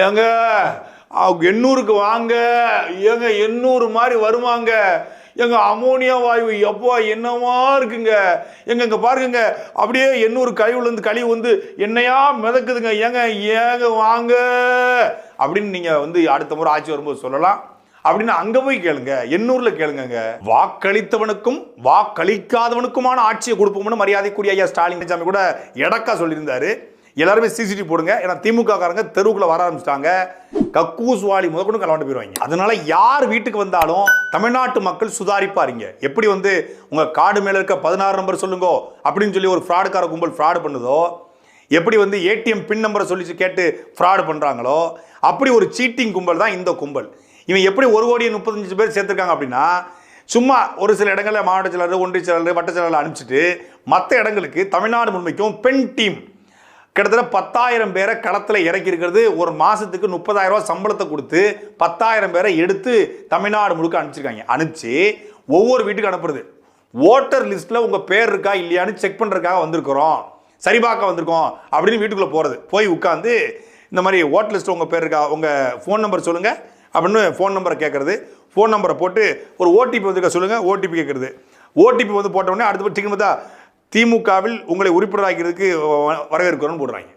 ஏங்க எண்ணூருக்கு வாங்க, ஏங்க எண்ணூறு மாதிரி வருவாங்க, எங்க அமோனியா வாயு எப்போ என்னவா இருக்குங்க, எங்க பாருங்க அப்படியே எண்ணூறு கழிவு வந்து என்னையா மிதக்குதுங்க, ஏங்க ஏங்க வாங்க அப்படின்னு நீங்க வந்து அடுத்த முறை ஆட்சி வரும்போது சொல்லலாம். அப்படின்னு அங்க போய் கேளுங்க, எண்ணூர்ல கேளுங்க. வாக்களித்தவனுக்கும் வாக்களிக்காதவனுக்குமான ஆட்சியை கொடுப்போம்னு மரியாதைக்குரிய ஐயா ஸ்டாலின் சாமி கூட எடக்கா சொல்லியிருந்தாரு. எல்லாருமே சிசிடிவி போடுங்க, ஏன்னா திமுக காரங்க தெருவுக்குள்ள வர ஆரம்பிச்சிட்டாங்க, கக்கூஸ் வாலி முதற்கொண்டு கலவாண்டு போயிடுவாங்க. அதனால யார் வீட்டுக்கு வந்தாலும் தமிழ்நாட்டு மக்கள் சுதாரிப்பாருங்க. எப்படி வந்து உங்க கார்டு மேல இருக்க 16 நம்பர் சொல்லுங்க அப்படின்னு சொல்லி ஒரு ஃப்ராடுக்கார கும்பல் ஃப்ராடு பண்ணுதோ, எப்படி வந்து ஏடிஎம் பின் நம்பரை சொல்லி கேட்டு ஃப்ராடு பண்றாங்களோ, அப்படி ஒரு சீட்டிங் கும்பல் தான் இந்த கும்பல். இவன் எப்படி 1,35,00,000 பேர் சேர்த்திருக்காங்க அப்படின்னா, சும்மா ஒரு சில இடங்களில் மாவட்ட செயலர், ஒன்றிய செயலர், வட்ட செயலர் அனுப்பிச்சிட்டு மற்ற இடங்களுக்கு தமிழ்நாடு முழுமைக்கும் பெண் டீம் கிட்டத்தட்ட 10,000 பேரை களத்தில் இறக்கி இருக்கிறது. ஒரு மாசத்துக்கு 30,000 ரூபாய் சம்பளத்தை கொடுத்து 10,000 பேரை எடுத்து தமிழ்நாடு முழுக்க அனுப்பிச்சிருக்காங்க. அனுப்பிச்சு ஒவ்வொரு வீட்டுக்கு அனுப்புறது. ஓட்டர் லிஸ்ட்ல உங்க பேர் இருக்கா இல்லையான்னு செக் பண்றதுக்காக வந்திருக்கிறோம், சரிபார்க்க வந்திருக்கோம் அப்படின்னு வீட்டுக்குள்ள போறது. போய் உட்காந்து இந்த மாதிரி ஓட்டர் லிஸ்ட் உங்க பேர் இருக்கா, உங்க ஃபோன் நம்பர் சொல்லுங்க அப்படின்னு ஃபோன் நம்பரை கேட்கறது. ஃபோன் நம்பரை போட்டு ஒரு ஓடிபி வந்திருக்கா சொல்லுங்க, ஓடிபி கேட்கறது. ஓடிபி வந்து போட்ட உடனே அடுத்த டிக்கெட் பார்த்தா திமுகவில் உங்களை உறுப்பினராக்கிறதுக்கு வரவேற்கிறோம்னு போடுறாங்க.